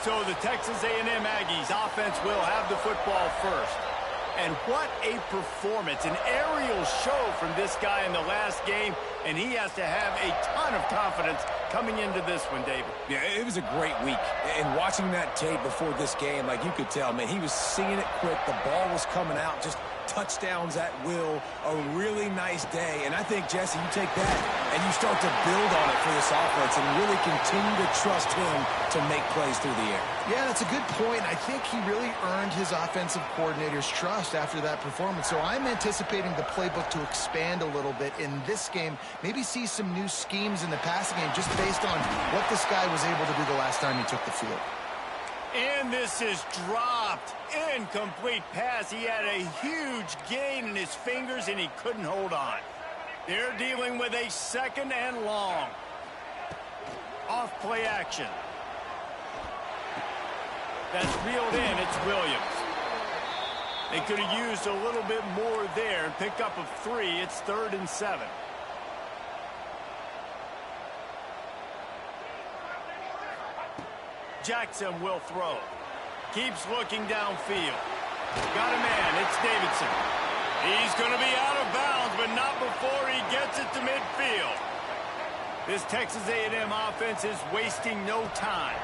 So the Texas A&M Aggies offense will have the football first. And what a performance, an aerial show from this guy in the last game, and he has to have a ton of confidence coming into this one, David. Yeah, it was a great week. And watching that tape before this game, like you could tell, man, he was seeing it quick. The ball was coming out, just touchdowns at will. A really nice day. And I think, Jesse, you take that and you start to build on it for this offense and really continue to trust him to make plays through the air. Yeah, that's a good point. I think he really earned his offensive coordinator's trust after that performance. So I'm anticipating the playbook to expand a little bit in this game. Maybe see some new schemes in the passing game just based on what this guy was able to do the last time he took the field. And this is dropped. Incomplete pass. He had a huge gain in his fingers, and he couldn't hold on. They're dealing with a second and long. Off play action. That's reeled in. It's Williams. They could have used a little bit more there and pick up a 3. It's 3rd and 7. Jackson will throw. Keeps looking downfield. Got a man. It's Davidson. He's going to be out of bounds, but not before he gets it to midfield. This Texas A&M offense is wasting no time.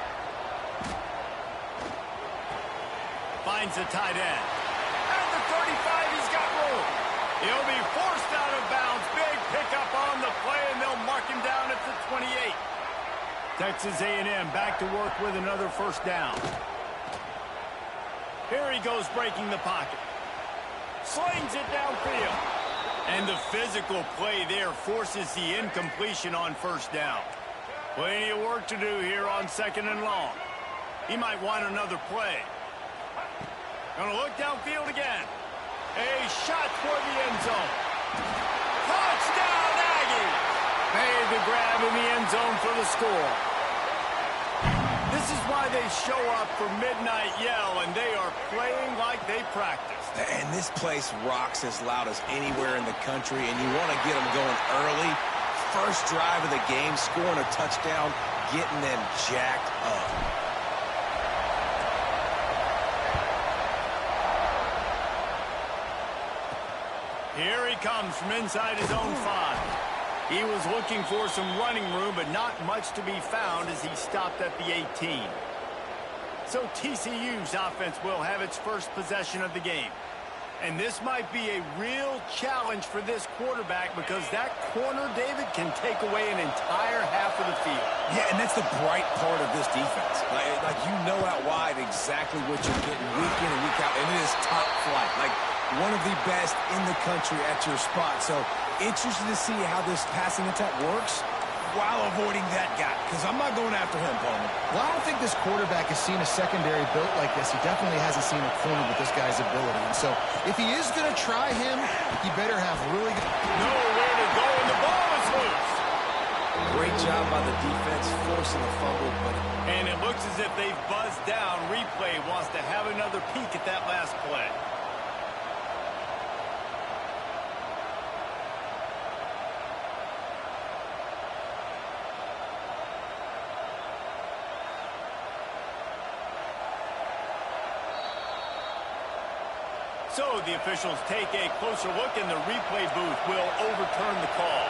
Finds the tight end. At the 35, he's got room. He'll be forced out of bounds. Big pickup on the play, and they'll mark him down at the 28. Texas A&M back to work with another first down. Here he goes breaking the pocket. Slings it downfield. And the physical play there forces the incompletion on first down. Plenty of work to do here on 2nd and long. He might want another play. Gonna look downfield again. A shot toward the end zone. Touchdown Aggies! Made the grab in the end zone for the score. This is why they show up for Midnight Yell, and they are playing like they practice. And this place rocks as loud as anywhere in the country, and you want to get them going early. First drive of the game, scoring a touchdown, getting them jacked up. Here he comes from inside his own 5. He was looking for some running room, but not much to be found as he stopped at the 18. So TCU's offense will have its first possession of the game. And this might be a real challenge for this quarterback because that corner, David, can take away an entire half of the field. Yeah, and that's the bright part of this defense. Like you know out wide exactly what you're getting week in and week out, and it is top flight. Like one of the best in the country at your spot. So interested to see how this passing attack works while avoiding that guy, because I'm not going after him, Palmer. Well, I don't think this quarterback has seen a secondary built like this. He definitely hasn't seen a corner with this guy's ability. And so if he is going to try him, he better have really good... Nowhere to go, and the ball is loose. Great job by the defense forcing the fumble. And it looks as if they've buzzed down. Replay wants to have another peek at that last play. So the officials take a closer look, and the replay booth will overturn the call.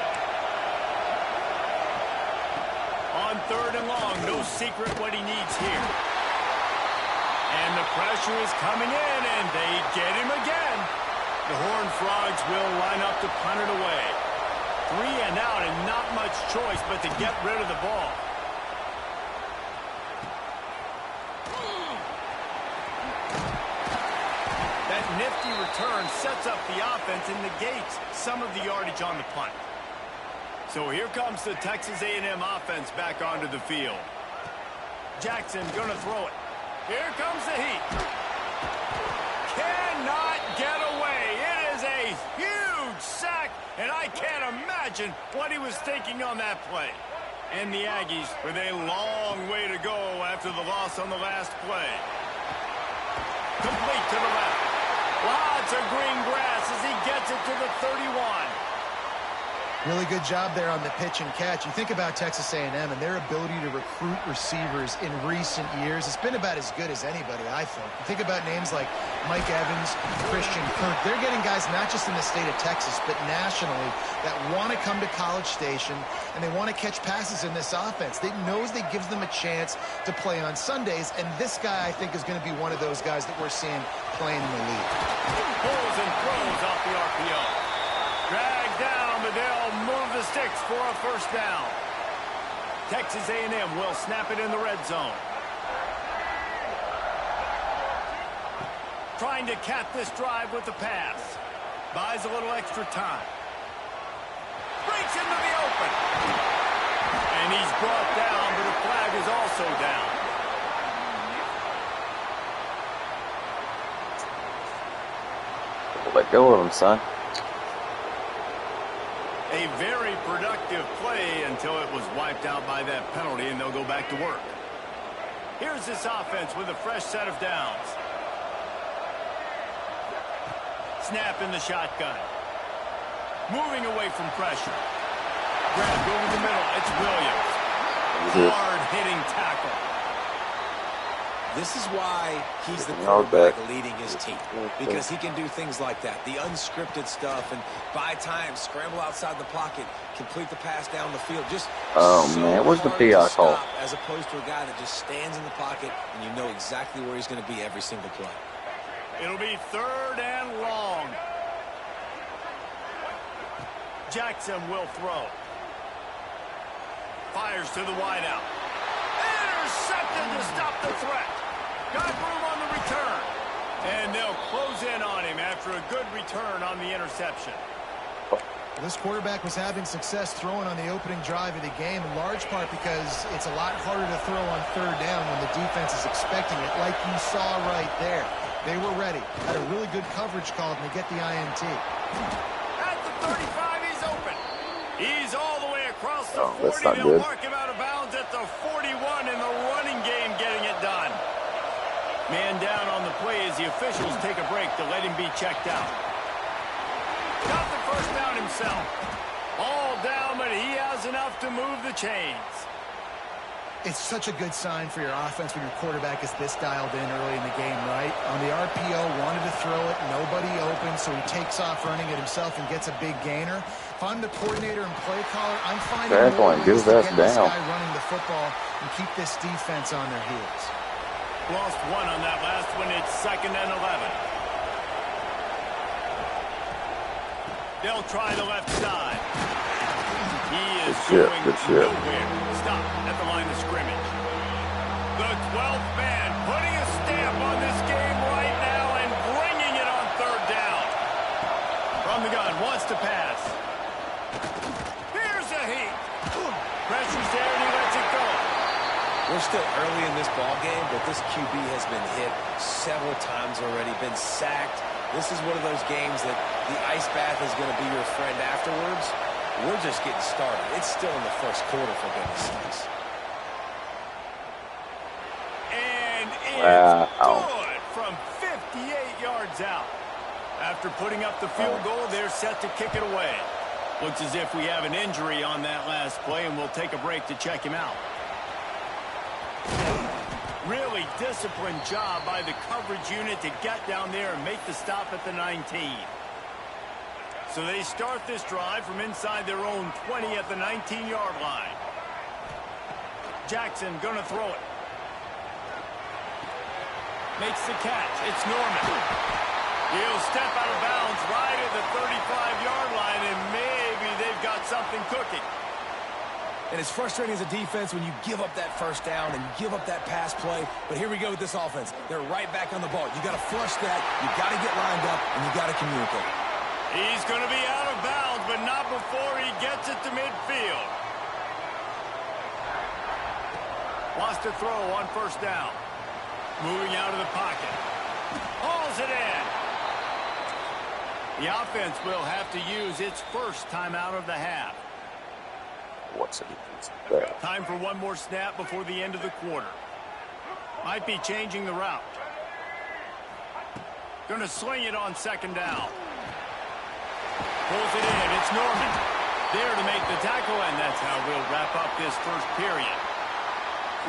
On 3rd and long, no secret what he needs here. And the pressure is coming in, and they get him again. The Horned Frogs will line up to punt it away. 3 and out, and not much choice but to get rid of the ball. That nifty return sets up the offense and negates some of the yardage on the punt. So here comes the Texas A&M offense back onto the field. Jackson gonna throw it. Here comes the heat. Cannot get away. It is a huge sack, and I can't imagine what he was thinking on that play. And the Aggies with a long way to go after the loss on the last play. Complete to the left. Lots of green grass as he gets it to the 31. Really good job there on the pitch and catch. You think about Texas A&M and their ability to recruit receivers in recent years. It's been about as good as anybody, I think. You think about names like Mike Evans, Christian Kirk. They're getting guys not just in the state of Texas, but nationally that want to come to College Station and they want to catch passes in this offense. They knows they gives them a chance to play on Sundays, and this guy, I think, is going to be one of those guys that we're seeing playing in the league. Pulls and throws off the RPO. Dragged down, but they'll move the sticks for a first down. Texas A&M will snap it in the red zone. Trying to cap this drive with the pass. Buys a little extra time. Breaks into the open. And he's brought down, but the flag is also down. Let go of him, son. A very productive play until it was wiped out by that penalty, and they'll go back to work. Here's this offense with a fresh set of downs. Snap in the shotgun. Moving away from pressure. Grabbed over the middle. It's Williams. Hard-hitting tackle. This is why he's the quarterback leading his team, because he can do things like that, the unscripted stuff, and buy time, scramble outside the pocket, complete the pass down the field. Just man, where's the PI call? As opposed to a guy that just stands in the pocket and you know exactly where he's going to be every single play. It'll be 3rd and long. Jackson will throw. Fires to the wideout. Intercepted to stop the threat. Got room on the return. And they'll close in on him after a good return on the interception. This quarterback was having success throwing on the opening drive of the game, in large part because it's a lot harder to throw on 3rd down when the defense is expecting it, like you saw right there. They were ready. Had a really good coverage call, and they get the INT. At the 35, he's open. He's all the way across the 40. That's not They'll good. mark him out of bounds at the 41 in the running game, getting it done. Man down on the play as the officials take a break to let him be checked out. Got the first down himself. All down, but he has enough to move the chains. It's such a good sign for your offense when your quarterback is this dialed in early in the game, right? On the RPO, wanted to throw it, nobody open, so he takes off running it himself and gets a big gainer. If I'm the coordinator and play caller, I'm finding more ways to get this guy running the football and keep this defense on their heels. Lost one on that last one. It's 2nd and 11. They'll try the left side. He is going nowhere. Stop at the line of scrimmage. The 12th man putting a stamp on this game right now and bringing it on 3rd down. From the gun, wants to pass. Here's a heat. Pressure's there and he lets it go. We're still early in this ball game, but this QB has been hit several times already, been sacked. This is one of those games that the ice bath is going to be your friend afterwards. We're just getting started. It's still in the first quarter, for goodness sakes. And it's good from 58 yards out. After putting up the field goal, they're set to kick it away. Looks as if we have an injury on that last play, and we'll take a break to check him out. Really disciplined job by the coverage unit to get down there and make the stop at the 19. So they start this drive from inside their own 20 at the 19-yard line. Jackson gonna throw it. Makes the catch. It's Norman. He'll step out of bounds right at the 35-yard line, and maybe they've got something cooking. And it's frustrating as a defense when you give up that first down and give up that pass play. But here we go with this offense. They're right back on the ball. You got to flush that. You got to get lined up, and you got to communicate. He's going to be out of bounds, but not before he gets it to midfield. Wants to throw on 1st down. Moving out of the pocket. Hauls it in. The offense will have to use its first timeout of the half. What's it? There. Time for one more snap before the end of the quarter. Might be changing the route. Going to sling it on 2nd down. Pulls it in. It's Norman. there to make the tackle, and that's how we'll wrap up this first period.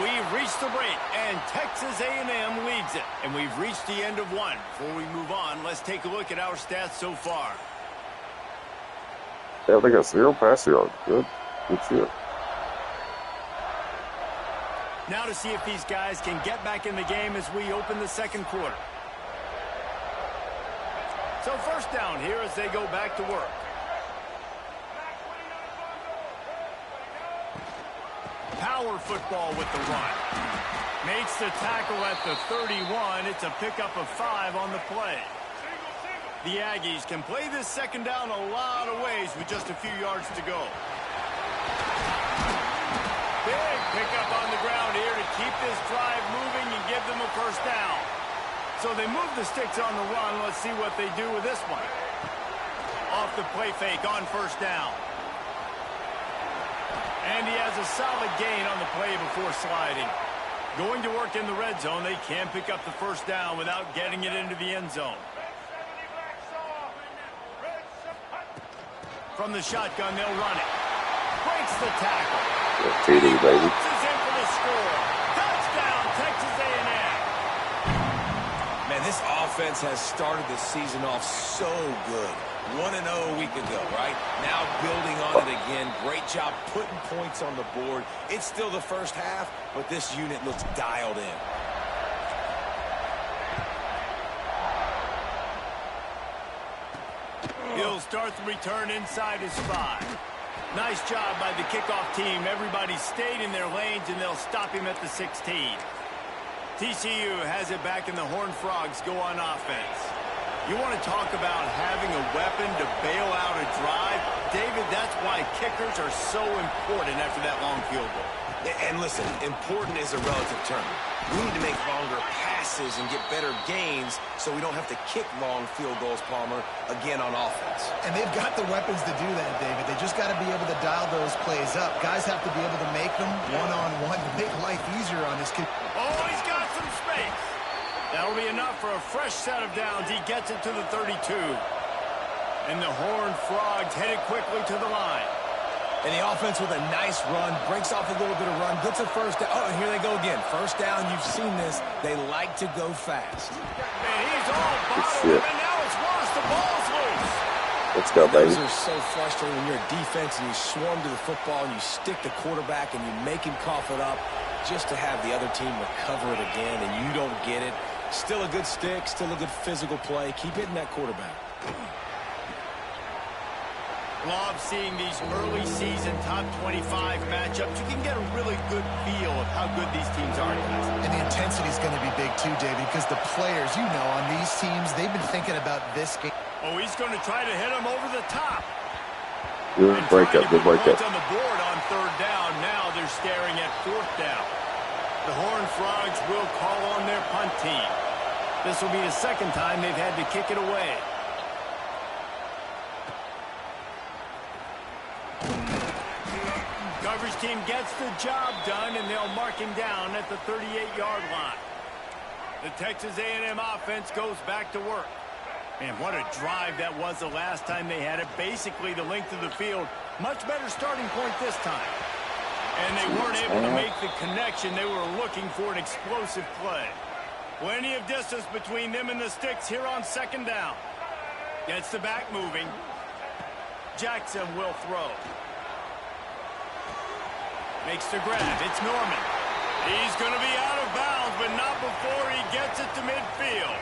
We've reached the break, and Texas A&M leads it. And we've reached the end of one. Before we move on, let's take a look at our stats so far. Yeah, they got 0 pass yards. Good shit. Now to see if these guys can get back in the game as we open the second quarter. So first down here as they go back to work. Power football with the run. Makes the tackle at the 31. It's a pickup of 5 on the play. The Aggies can play this second down a lot of ways with just a few yards to go. Big pickup on the ground here to keep this drive moving and give them a first down. So they move the sticks on the run. Let's see what they do with this one. Off the play fake on first down. And he has a solid gain on the play before sliding. Going to work in the red zone. They can't pick up the first down without getting it into the end zone. From the shotgun, they'll run it. Breaks the tackle. TD, baby. Is in for the score. Touchdown, Texas A&M. Man, this offense has started the season off so good. 1-0 a week ago, right? Now building on it again. Great job putting points on the board. It's still the first half, but this unit looks dialed in. He'll start the return inside his 5. Nice job by the kickoff team. Everybody stayed in their lanes, and they'll stop him at the 16. TCU has it back, and the Horned Frogs go on offense. You want to talk about having a weapon to bail out a drive? David, that's why kickers are so important after that long field goal. And listen, important is a relative term. We need to make longer passes and get better gains so we don't have to kick long field goals, Palmer, again on offense. And they've got the weapons to do that, David. They just got to be able to dial those plays up. Guys have to be able to make them one-on-one to make life easier on this kid. Oh, he's got some space. That'll be enough for a fresh set of downs. He gets it to the 32. And the Horned Frogs headed quickly to the line. And the offense with a nice run, breaks off a little bit of run, gets a first down. Oh, and here they go again. First down, you've seen this. They like to go fast. And he's all bottled up, and now it's worse. The ball's loose. Let's go, baby. Those are so frustrating when you're a defense and you swarm to the football and you stick the quarterback and you make him cough it up just to have the other team recover it again and you don't get it. Still a good stick, still a good physical play. Keep hitting that quarterback. Love seeing these early season top 25 matchups. You can get a really good feel of how good these teams are, guys. And the intensity is going to be big too, David, because the players, you know, on these teams, they've been thinking about this game. Oh, he's going to try to hit him over the top. Good breakup, good breakup. On the board on third down. Now they're staring at fourth down. The Horned Frogs will call on their punt team. This will be the second time they've had to kick it away. Coverage team gets the job done, and they'll mark him down at the 38-yard line. The Texas A&M offense goes back to work. Man, what a drive that was the last time they had it. Basically the length of the field. Much better starting point this time. And they weren't able to make the connection. They were looking for an explosive play. Plenty of distance between them and the sticks here on second down. Gets the back moving. Jackson will throw. Makes the grab. It's Norman. He's going to be out of bounds, but not before he gets it to midfield.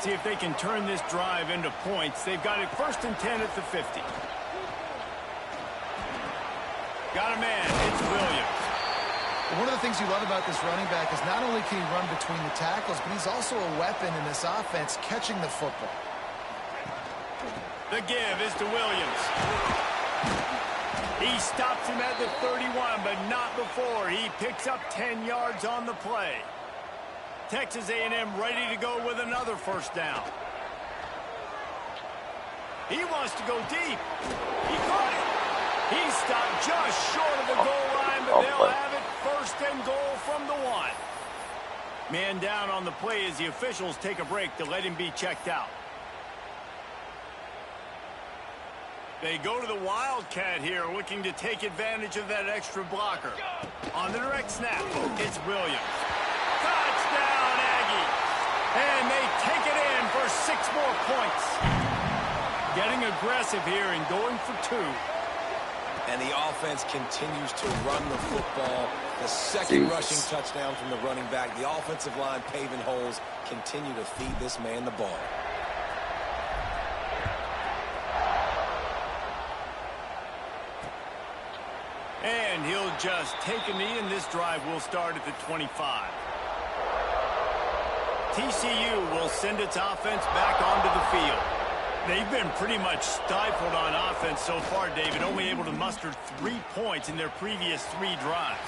See if they can turn this drive into points. They've got it first and 10 at the 50. Got a man. It's Williams. One of the things you love about this running back is not only can he run between the tackles, but he's also a weapon in this offense catching the football. The give is to Williams. He stops him at the 31, but not before. He picks up 10 yards on the play. Texas A&M ready to go with another first down. He wants to go deep. He caught it. He stopped just short of the goal line, but they'll have it first and goal from the 1. Man down on the play as the officials take a break to let him be checked out. They go to the Wildcat here, looking to take advantage of that extra blocker. On the direct snap, it's Williams. Touchdown, Aggie! And they take it in for 6 more points. Getting aggressive here and going for 2. And the offense continues to run the football. The second rushing touchdown from the running back. The offensive line paving holes. Continue to feed this man the ball. And he'll just take a knee, and this drive will start at the 25. TCU will send its offense back onto the field. They've been pretty much stifled on offense so far, David, only able to muster 3 points in their previous 3 drives.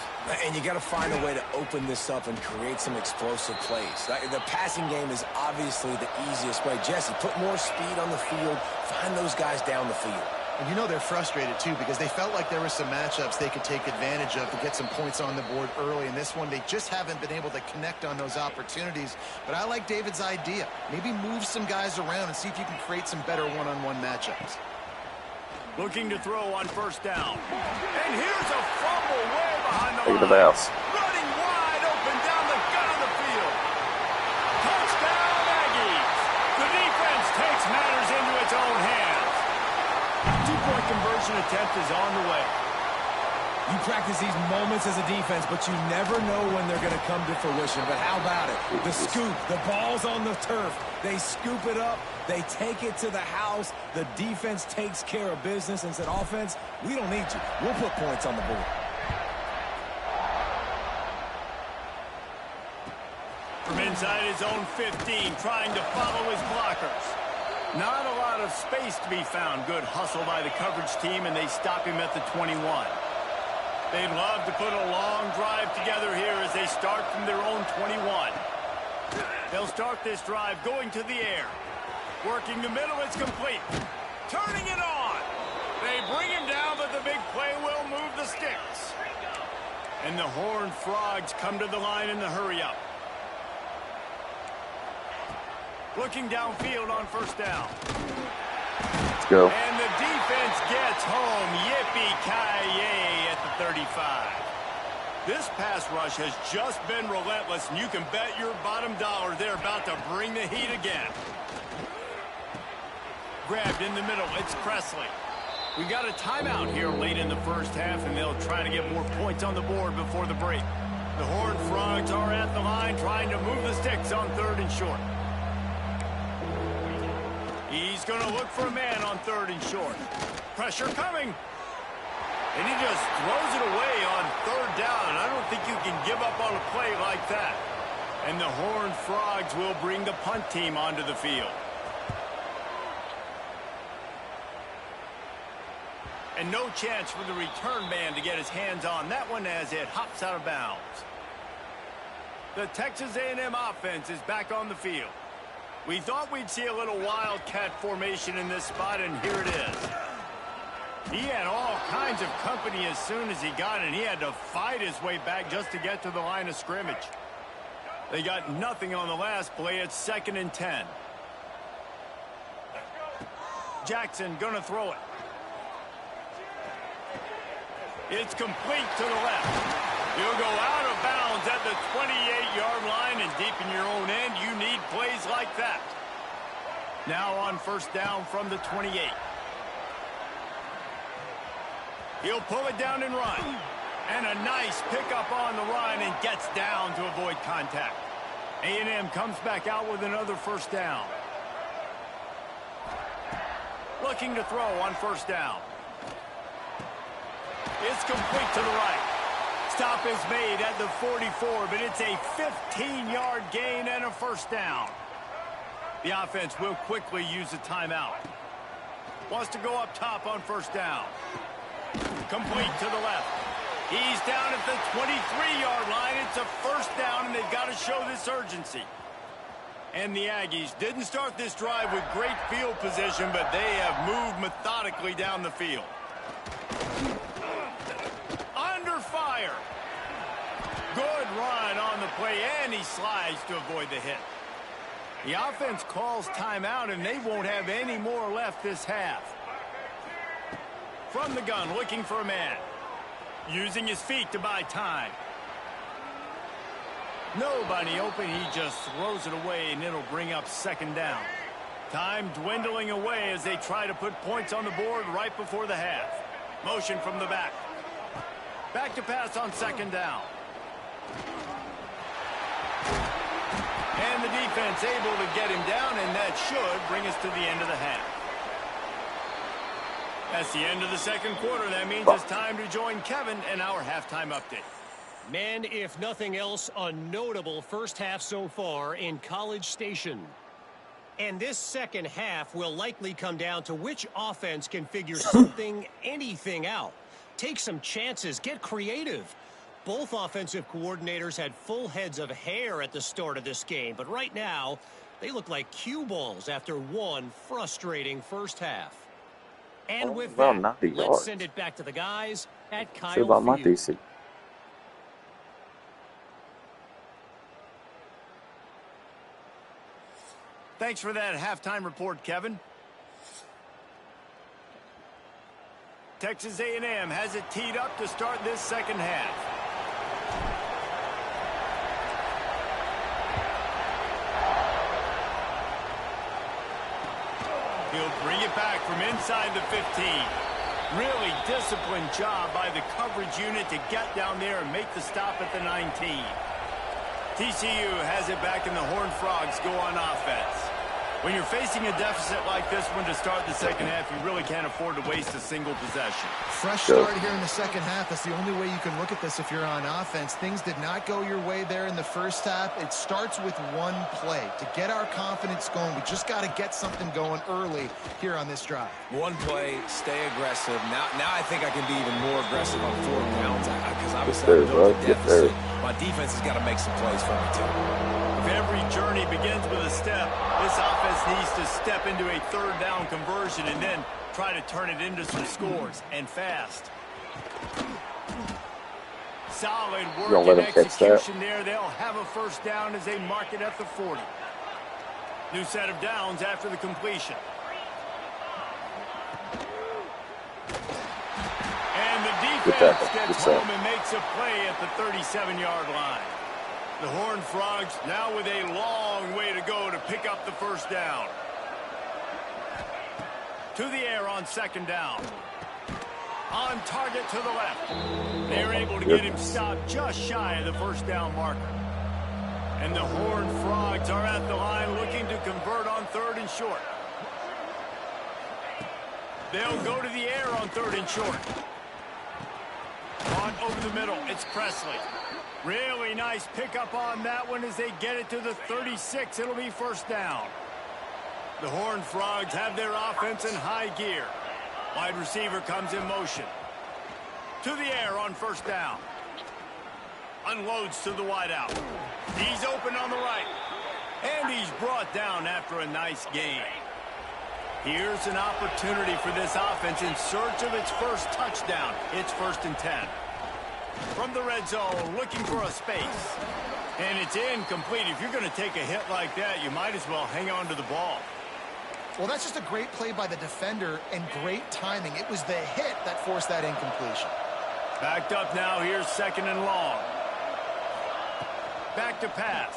And you got to find a way to open this up and create some explosive plays. The passing game is obviously the easiest way. Jesse, put more speed on the field. Find those guys down the field. And you know they're frustrated, too, because they felt like there were some matchups they could take advantage of to get some points on the board early. In this one, they just haven't been able to connect on those opportunities. But I like David's idea. Maybe move some guys around and see if you can create some better one-on-one matchups. Looking to throw on first down. And here's a fumble way behind the Take line. the mouse. Running wide open down the gut of the field. Touchdown, Aggies. The defense takes matters into its own hands. 2-point conversion attempt is on the way. You practice these moments as a defense, but you never know when they're going to come to fruition. But how about it? The scoop, the ball's on the turf. They scoop it up. They take it to the house. The defense takes care of business and said, offense, we don't need you. We'll put points on the board. From inside his own 15, trying to follow his blockers. Not a lot of space to be found. Good hustle by the coverage team, and they stop him at the 21. They'd love to put a long drive together here as they start from their own 21. They'll start this drive going to the air. Working the middle, it's complete. Turning it on. They bring him down, but the big play will move the sticks. And the Horned Frogs come to the line in the hurry-up. Looking downfield on first down. Let's go. And the defense gets home. Yippee-ki-yay at the 35. This pass rush has just been relentless, and you can bet your bottom dollar they're about to bring the heat again. Grabbed in the middle. It's Presley. We got a timeout here late in the first half, and they'll try to get more points on the board before the break. The Horned Frogs are at the line trying to move the sticks on 3rd and short. He's going to look for a man on 3rd and short. Pressure coming. And he just throws it away on 3rd down. I don't think you can give up on a play like that. And the Horned Frogs will bring the punt team onto the field. And no chance for the return man to get his hands on that one as it hops out of bounds. The Texas A&M offense is back on the field. We thought we'd see a little Wildcat formation in this spot, and here it is. He had all kinds of company as soon as he got it. He had to fight his way back just to get to the line of scrimmage. They got nothing on the last play. It's 2nd and 10. Jackson gonna throw it. It's complete to the left. He'll go out of bounds at the 28-yard line, and deep in your own end, you need plays like that. Now on first down from the 28. He'll pull it down and run. And a nice pickup on the run and gets down to avoid contact. A&M comes back out with another first down. Looking to throw on first down. It's complete to the right. Stop is made at the 44, but it's a 15-yard gain and a first down. The offense will quickly use a timeout. Wants to go up top on first down. Complete to the left. He's down at the 23-yard line. It's a first down, and they've got to show this urgency. And the Aggies didn't start this drive with great field position, but they have moved methodically down the field. Under fire. Good run on the play, and he slides to avoid the hit. The offense calls timeout, and they won't have any more left this half. From the gun, looking for a man. Using his feet to buy time. Nobody open, he just throws it away, and it'll bring up second down. Time dwindling away as they try to put points on the board right before the half. Motion from the back. Back to pass on second down. And the defense able to get him down, and that should bring us to the end of the half. That's the end of the second quarter. That means it's time to join Kevin in our halftime update. Man, if nothing else, a notable first half so far in College Station. And this second half will likely come down to which offense can figure something, anything out. Take some chances, get creative. Both offensive coordinators had full heads of hair at the start of this game, but right now, they look like cue balls after one frustrating first half. And with that, let's send it back to the guys at Kyle about my Field. DC. Thanks for that halftime report, Kevin. Texas A&M has it teed up to start this second half. He'll bring it back from inside the 15. Really disciplined job by the coverage unit to get down there and make the stop at the 19. TCU has it back, and the Horned Frogs go on offense. When you're facing a deficit like this one to start the second half, you really can't afford to waste a single possession. Fresh start here in the second half. That's the only way you can look at this if you're on offense. Things did not go your way there in the first half. It starts with one play. To get our confidence going, we just got to get something going early here on this drive. One play, stay aggressive. Now I think I can be even more aggressive on 4 downs because obviously I built a deficit. My defense has got to make some plays for me too. If every journey begins with a step, this offense needs to step into a third down conversion and then try to turn it into some scores, and fast. Solid work and execution there. They'll have a first down as they mark it at the 40. New set of downs after the completion. And the defense gets home and makes a play at the 37-yard line. The Horned Frogs now with a long way to go to pick up the first down. To the air on second down. On target to the left. They're able to get him stopped just shy of the first down marker. And the Horned Frogs are at the line looking to convert on third and short. They'll go to the air on third and short. On over the middle, it's Presley. Really nice pickup on that one as they get it to the 36. It'll be first down. The Horned Frogs have their offense in high gear. Wide receiver comes in motion. To the air on first down. Unloads to the wideout. He's open on the right. And he's brought down after a nice gain. Here's an opportunity for this offense in search of its first touchdown. It's 1st and 10. From the red zone, looking for a space. And it's incomplete. If you're going to take a hit like that, you might as well hang on to the ball. Well, that's just a great play by the defender and great timing. It was the hit that forced that incompletion. Backed up now. Here's second and long. Back to pass.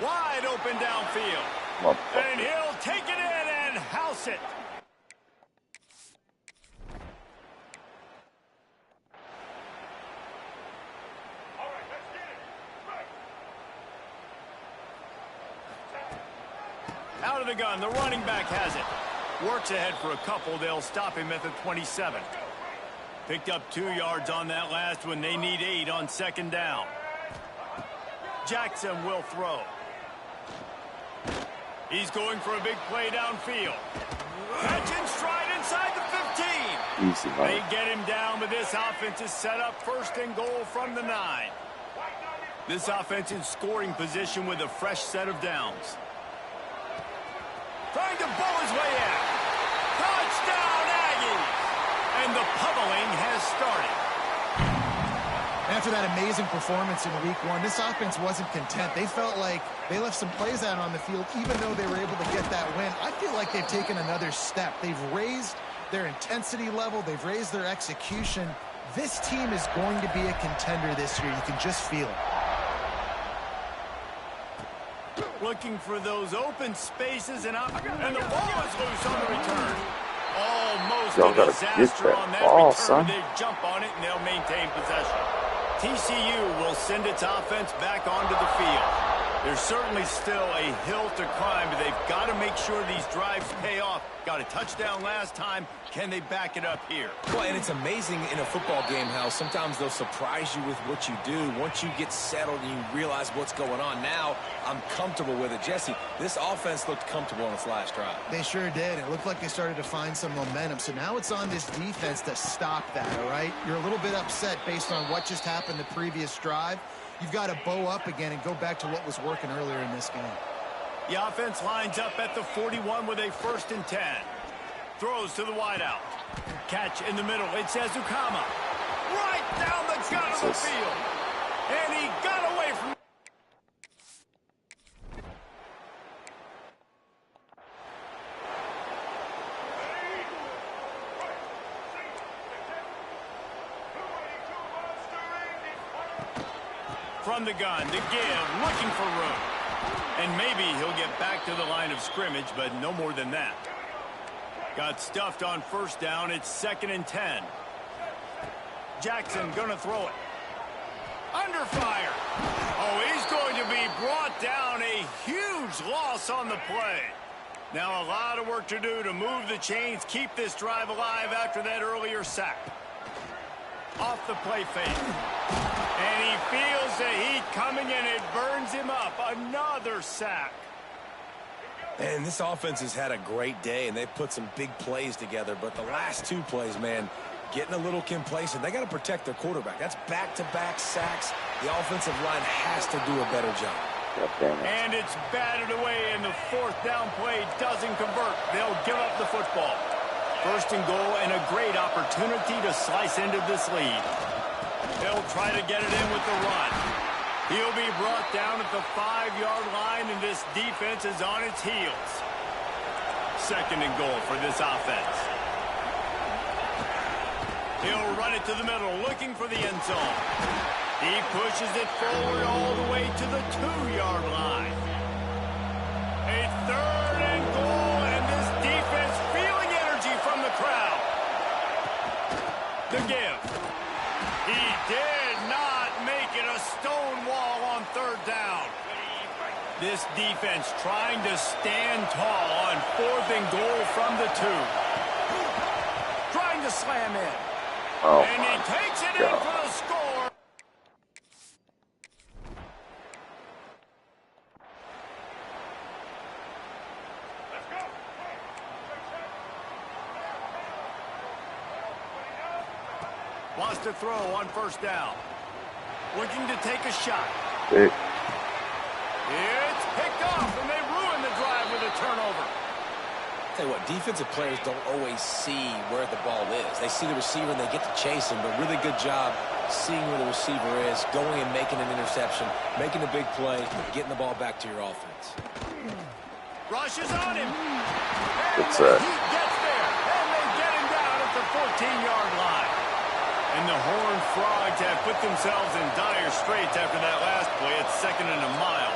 Wide open downfield. And he'll take it in and house it. Out of the gun, the running back has it. Works ahead for a couple. They'll stop him at the 27. Picked up 2 yards on that last one. They need 8 on second down. Jackson will throw. He's going for a big play downfield. Catch in stride inside the 15. Easy, they get him down, but this offense is set up 1st and goal from the 9. This offense in scoring position with a fresh set of downs. Trying to bowl his way out. Touchdown, Aggies! And the pummeling has started. After that amazing performance in week 1, this offense wasn't content. They felt like they left some plays out on the field, even though they were able to get that win. I feel like they've taken another step. They've raised their intensity level. They've raised their execution. This team is going to be a contender this year. You can just feel it. Looking for those open spaces, and the ball is loose on the return. Almost Y'all a gotta disaster get that on that ball, return. son. They jump on it, and they'll maintain possession. TCU will send its offense back onto the field. There's certainly still a hill to climb, but they've got to make sure these drives pay off. Got a touchdown last time. Can they back it up here? Well, and it's amazing in a football game how sometimes they'll surprise you with what you do. Once you get settled and you realize what's going on, now I'm comfortable with it. Jesse, this offense looked comfortable on its last drive. They sure did. It looked like they started to find some momentum. So now it's on this defense to stop that, all right? You're a little bit upset based on what just happened the previous drive. You've got to bow up again and go back to what was working earlier in this game. The offense lines up at the 41 with a 1st and 10. Throws to the wideout. Catch in the middle. It's Ezukama. Right down the gut of the field. And he got away from... From the gun, the give, looking for room. And maybe he'll get back to the line of scrimmage, but no more than that. Got stuffed on 1st down. It's 2nd and 10. Jackson gonna throw it. Under fire. Oh, he's going to be brought down. A huge loss on the play. Now a lot of work to do to move the chains, keep this drive alive after that earlier sack. Off the play fake. And he feels the heat coming, and it burns him up. Another sack. And this offense has had a great day, and they've put some big plays together. But the last 2 plays, man, getting a little complacent. They got to protect their quarterback. That's back-to-back sacks. The offensive line has to do a better job. And it's batted away, and the 4th down play doesn't convert. They'll give up the football. 1st and goal, and a great opportunity to slice into this lead. They'll try to get it in with the run. He'll be brought down at the 5-yard line, and this defense is on its heels. 2nd and goal for this offense. He'll run it to the middle, looking for the end zone. He pushes it forward all the way to the 2-yard line. A 3rd and goal, and this defense feeling energy from the crowd. The give. He did not make it a stone wall on 3rd down. This defense trying to stand tall on 4th and goal from the 2. Trying to slam in. Oh, and he takes it in for the score. Wants to throw on 1st down. Looking to take a shot. Hey. It's picked off, and they ruin the drive with a turnover. Tell you what, defensive players don't always see where the ball is. They see the receiver, and they get to chase him, but really good job seeing where the receiver is, going and making an interception, making a big play, getting the ball back to your offense. Rushes on him. What's He that? gets there, and they get him down at the 14-yard line. And the Horned Frogs have put themselves in dire straits after that last play. It's 2nd and a mile.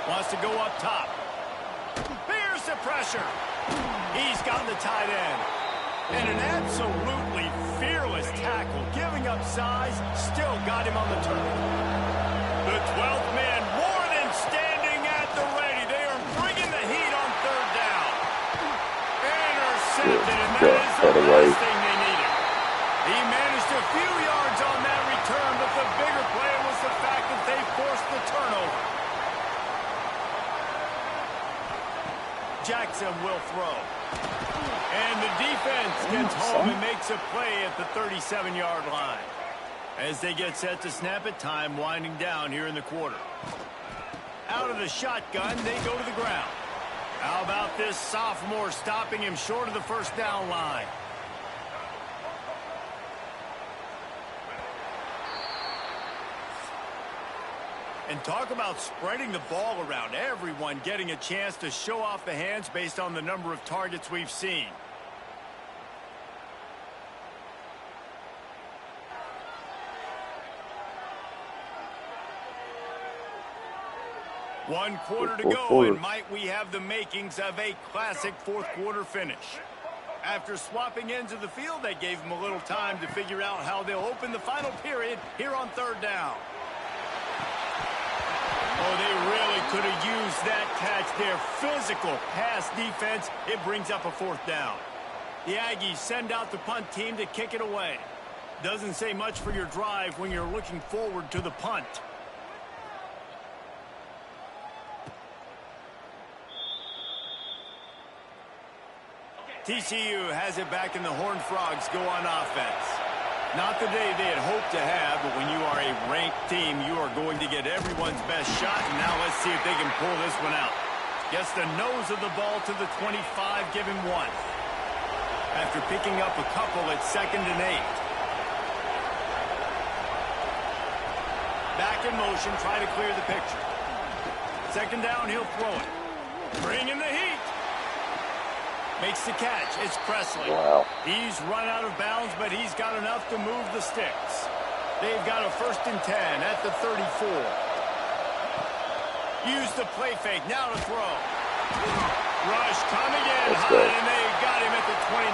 Wants to go up top. Here's the pressure. He's got the tight end. And an absolutely fearless tackle, giving up size, still got him on the turn. The 12th man more than standing at the ready. They are bringing the heat on 3rd down. Intercepted, and that is the last thing they needed. He managed a few yards on that return, but the bigger play was the fact that they forced the turnover. Jackson will throw. And the defense gets home and makes a play at the 37-yard line. As they get set to snap it, time winding down here in the quarter. Out of the shotgun, they go to the ground. How about this sophomore stopping him short of the 1st down line? And talk about spreading the ball around. Everyone getting a chance to show off the hands based on the number of targets we've seen. One quarter to Fourth go, quarter. and might we have the makings of a classic fourth quarter finish. After swapping ends of the field, that gave them a little time to figure out how they'll open the final period here on third down. Oh, they really could have used that catch there. Physical pass defense. It brings up a fourth down. The Aggies send out the punt team to kick it away. Doesn't say much for your drive when you're looking forward to the punt. TCU has it back, and the Horned Frogs go on offense. Not the day they had hoped to have, but when you are a ranked team, you are going to get everyone's best shot, and now let's see if they can pull this one out. Gets the nose of the ball to the 25, give him one. After picking up a couple at 2nd and 8. Back in motion, try to clear the picture. 2nd down, he'll throw it. Bring in the heat. Makes the catch. It's Presley. Wow. He's run out of bounds, but he's got enough to move the sticks. They've got a 1st and 10 at the 34. Use the play fake. Now to throw. Rush coming in high, and they got him at the 29.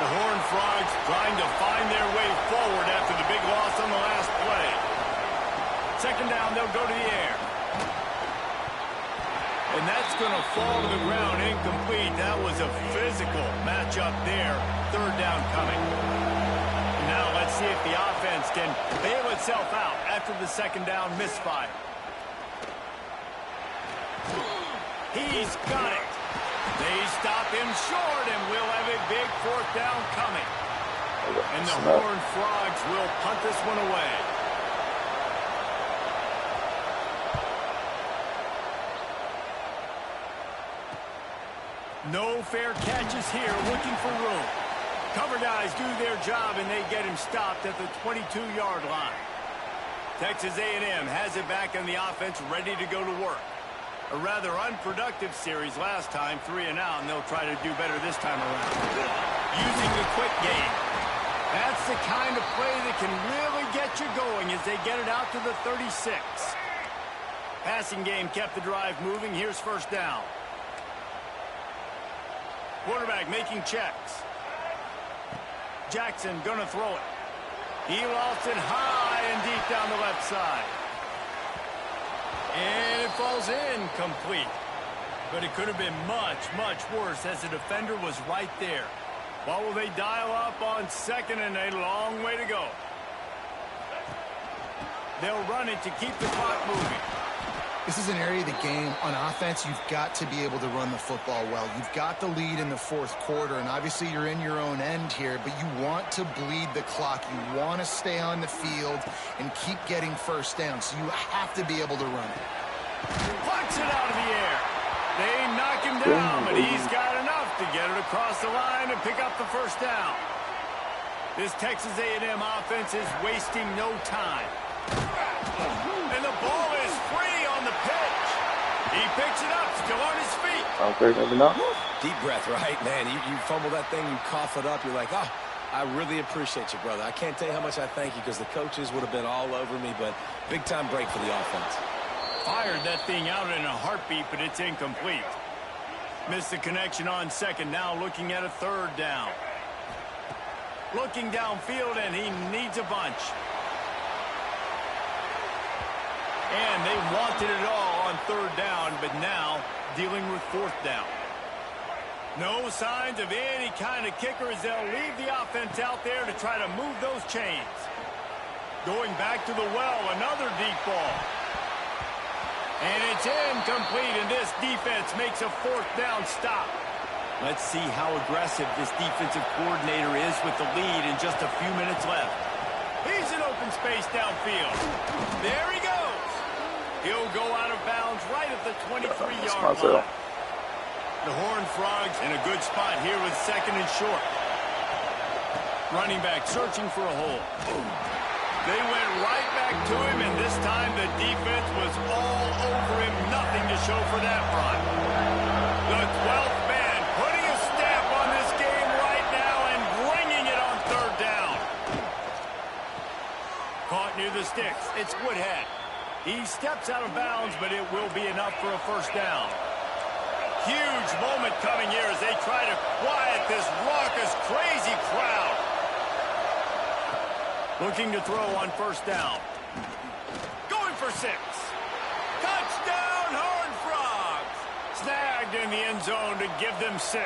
The Horned Frogs trying to find their way forward after the big loss on the last play. 2nd down, they'll go to the air. And that's going to fall to the ground incomplete. That was a physical matchup there. 3rd down coming. Now let's see if the offense can bail itself out after the 2nd down misfire. He's got it. They stop him short, and we'll have a big 4th down coming. And the Horned Frogs will punt this one away. No fair catches here, looking for room. Cover guys do their job, and they get him stopped at the 22-yard line. Texas A&M has it back on the offense, ready to go to work. A rather unproductive series last time, 3 and out, and they'll try to do better this time around. Using the quick game. That's the kind of play that can really get you going as they get it out to the 36. Passing game kept the drive moving. Here's 1st down. Quarterback making checks. Jackson going to throw it. He lost it high and deep down the left side. And it falls incomplete. But it could have been much, much worse as the defender was right there. What will they dial up on 2nd and 8? Long way to go. They'll run it to keep the clock moving. This is an area of the game on offense you've got to be able to run the football well. You've got the lead in the 4th quarter, and obviously you're in your own end here, but you want to bleed the clock. You want to stay on the field and keep getting 1st down, so you have to be able to run it. Plucks it out of the air. They knock him down, but he's got enough to get it across the line and pick up the 1st down. This Texas A&M offense is wasting no time. And the ball is free on the pitch. He picks it up, still on his feet. Okay, maybe not. Deep breath, right, man? You fumble that thing, you cough it up, you're like, oh, I really appreciate you, brother. I can't tell you how much I thank you because the coaches would have been all over me, but big-time break for the offense. Fired that thing out in a heartbeat, but it's incomplete. Missed the connection on 2nd, now looking at a 3rd down. Looking downfield, and he needs a bunch. And they wanted it all on 3rd down, but now dealing with 4th down. No signs of any kind of kicker as they'll leave the offense out there to try to move those chains. Going back to the well, another deep ball. And it's incomplete, and this defense makes a 4th down stop. Let's see how aggressive this defensive coordinator is with the lead and just a few minutes left. He's in open space downfield. There he goes. He'll go out of bounds right at the 23-yard line. The Horned Frogs in a good spot here with 2nd and short. Running back searching for a hole. They went right back to him, and this time the defense was all over him. Nothing to show for that run. The 12th man putting a stamp on this game right now and bringing it on 3rd down. Caught near the sticks. It's Woodhead. He steps out of bounds, but it will be enough for a first down. Huge moment coming here as they try to quiet this raucous, crazy crowd. Looking to throw on first down. Going for 6. Touchdown, Horned Frogs. Snagged in the end zone to give them 6.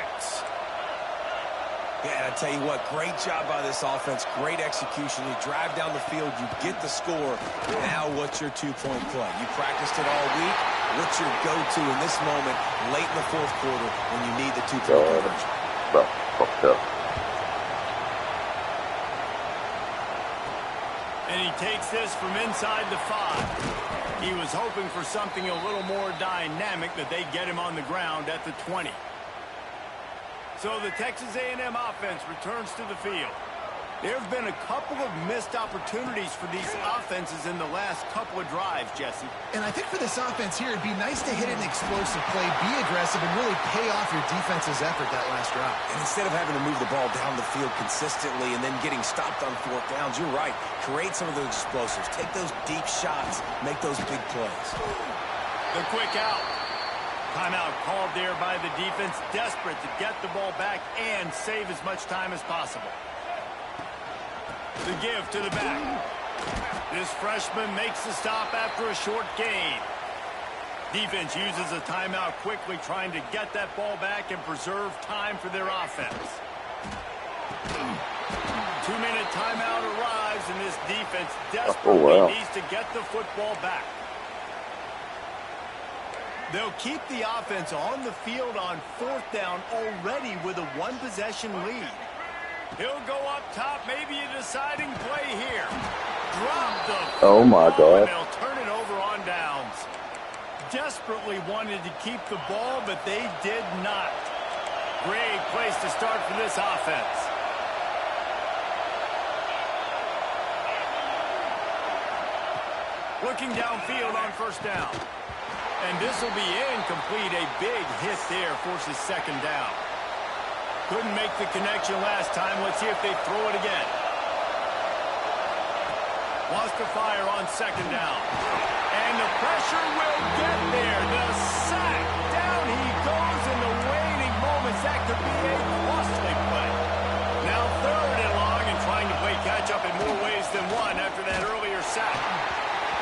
Yeah, and I tell you what, great job by this offense. Great execution. You drive down the field, you get the score. Now what's your two-point play? You practiced it all week. What's your go-to in this moment late in the fourth quarter when you need the two-point conversion? And he takes this from inside the 5. He was hoping for something a little more dynamic, that they get him on the ground at the 20. So the Texas A&M offense returns to the field. There have been a couple of missed opportunities for these offenses in the last couple of drives, Jesse. And I think for this offense here, it'd be nice to hit an explosive play, be aggressive, and really pay off your defense's effort that last drive. And instead of having to move the ball down the field consistently and then getting stopped on fourth downs, you're right. Create some of those explosives. Take those deep shots. Make those big plays. The quick out. Timeout called there by the defense, desperate to get the ball back and save as much time as possible. The give to the back. This freshman makes the stop after a short gain. Defense uses a timeout quickly, trying to get that ball back and preserve time for their offense. 2-minute timeout arrives, and this defense desperately needs to get the football back. They'll keep the offense on the field on fourth down already with a one-possession lead. He'll go up top, maybe a deciding play here. Drop the Oh my God. and they'll turn it over on downs. Desperately wanted to keep the ball, but they did not. Great place to start for this offense. Looking downfield on first down. And this will be incomplete. A big hit there forces second down. Couldn't make the connection last time. Let's see if they throw it again. Wants to fire on second down. And the pressure will get there. The sack. Down he goes in the waning moments. That could be a costly play. Now third and long and trying to play catch up in more ways than one after that earlier sack.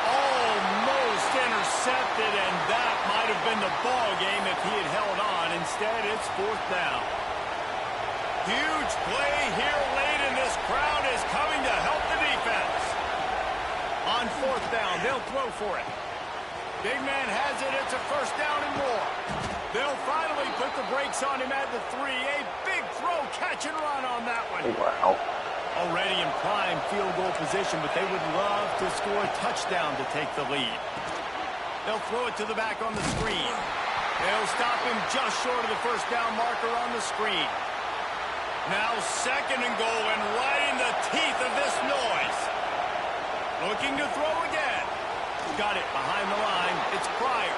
Almost intercepted, and that might have been the ball game if he had held on. Instead, it's fourth down. Huge play here late, and this crowd is coming to help the defense. On fourth down, they'll throw for it. Big man has it. It's a first down and more. They'll finally put the brakes on him at the 3. A big throw, catch and run on that one. Wow. Already in prime field goal position, but they would love to score a touchdown to take the lead. They'll throw it to the back on the screen. They'll stop him just short of the first down marker on the screen. Now second and goal, and right in the teeth of this noise. Looking to throw again. Got it behind the line. It's Pryor.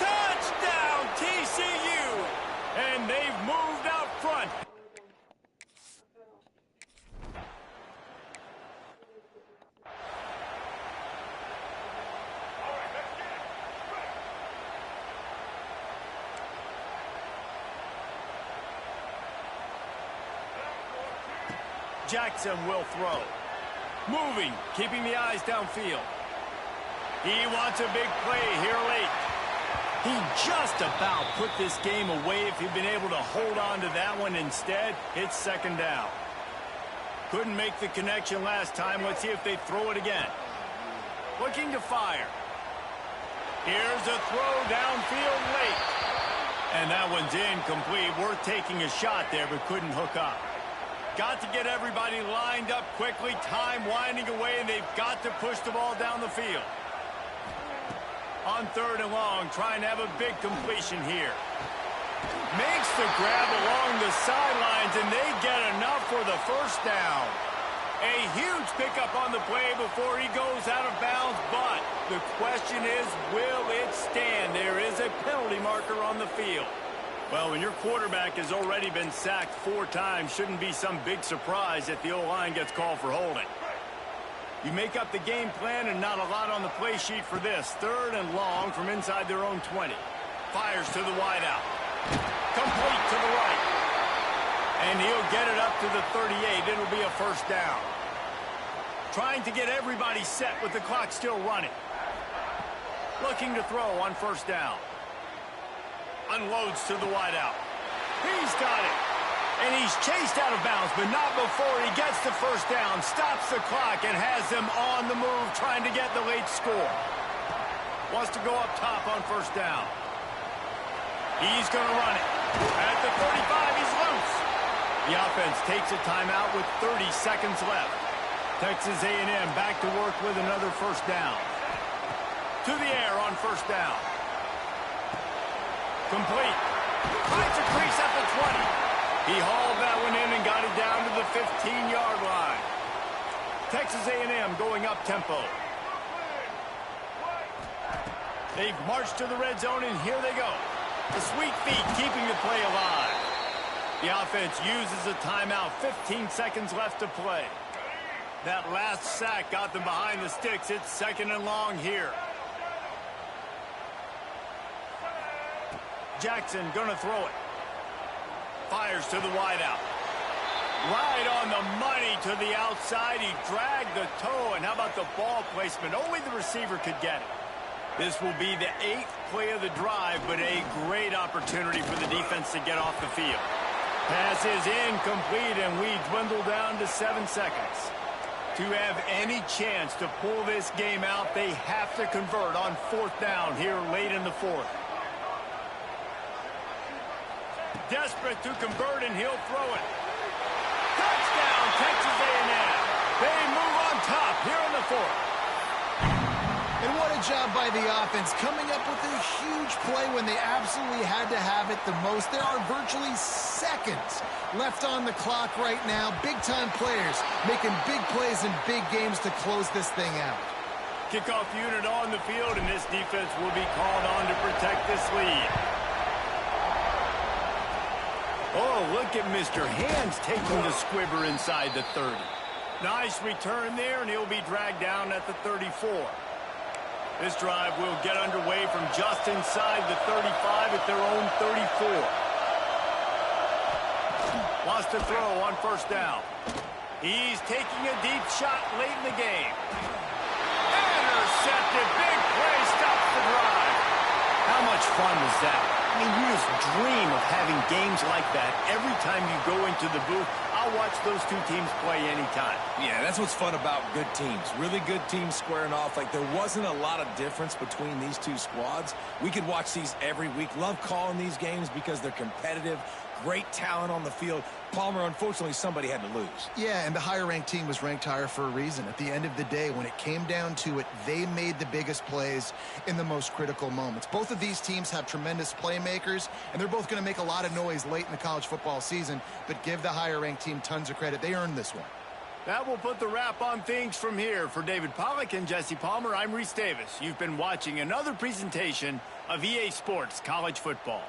Touchdown, TCU! And they've moved out front. Jackson will throw. Moving, keeping the eyes downfield. He wants a big play here late. He just about put this game away if he'd been able to hold on to that one. Instead, it's second down. Couldn't make the connection last time. Let's see if they throw it again. Looking to fire. Here's a throw downfield late. And that one's incomplete. Worth taking a shot there, but couldn't hook up. Got to get everybody lined up quickly. Time winding away, and they've got to push the ball down the field. On third and long, trying to have a big completion here. Makes the grab along the sidelines, and they get enough for the first down. A huge pickup on the play before he goes out of bounds, but the question is, will it stand? There is a penalty marker on the field. Well, when your quarterback has already been sacked 4 times, shouldn't be some big surprise that the O-line gets called for holding. You make up the game plan and not a lot on the play sheet for this. 3rd and long from inside their own 20. Fires to the wideout. Complete to the right. And he'll get it up to the 38. It'll be a first down. Trying to get everybody set with the clock still running. Looking to throw on first down. Unloads to the wideout. He's got it. And he's chased out of bounds, but not before he gets the first down. Stops the clock and has them on the move trying to get the late score. Wants to go up top on first down. He's going to run it. At the 35, he's loose. The offense takes a timeout with 30 seconds left. Texas A&M back to work with another first down. To the air on first down. Complete. Finds a crease at the 20. He hauled that one in and got it down to the 15-yard line. Texas A&M going up tempo. They've marched to the red zone, and here they go. The sweet feet keeping the play alive. The offense uses a timeout. 15 seconds left to play. That last sack got them behind the sticks. It's 2nd and long here. Jackson gonna throw it. Fires to the wideout. Right on the money to the outside. He dragged the toe, and how about the ball placement? Only the receiver could get it. This will be the 8th play of the drive, but a great opportunity for the defense to get off the field. Pass is incomplete, and we dwindle down to 7 seconds. To have any chance to pull this game out, they have to convert on 4th down here late in the 4th. Desperate to convert, and he'll throw it. Touchdown, Texas A&M. They move on top here in the 4th. And what a job by the offense, coming up with a huge play when they absolutely had to have it the most. There are virtually seconds left on the clock right now. Big-time players making big plays in big games to close this thing out. Kickoff unit on the field, and this defense will be called on to protect this lead. Oh, look at Mr. Hands taking the squibber inside the 30. Nice return there, and he'll be dragged down at the 34. This drive will get underway from just inside the 35 at their own 34. Wants to throw on first down. He's taking a deep shot late in the game. Intercepted. Big play. Stops the drive. How much fun was that? I mean, you just dream of having games like that every time you go into the booth. I'll watch those two teams play anytime. Yeah, that's what's fun about good teams. Really good teams squaring off. Like, there wasn't a lot of difference between these two squads. We could watch these every week. Love calling these games because they're competitive. Great talent on the field. Palmer, unfortunately, somebody had to lose. Yeah, and the higher-ranked team was ranked higher for a reason. At the end of the day, when it came down to it, they made the biggest plays in the most critical moments. Both of these teams have tremendous playmakers, and they're both going to make a lot of noise late in the college football season, but give the higher-ranked team tons of credit. They earned this one. That will put the wrap on things from here. For David Pollack and Jesse Palmer, I'm Reese Davis. You've been watching another presentation of EA Sports College Football.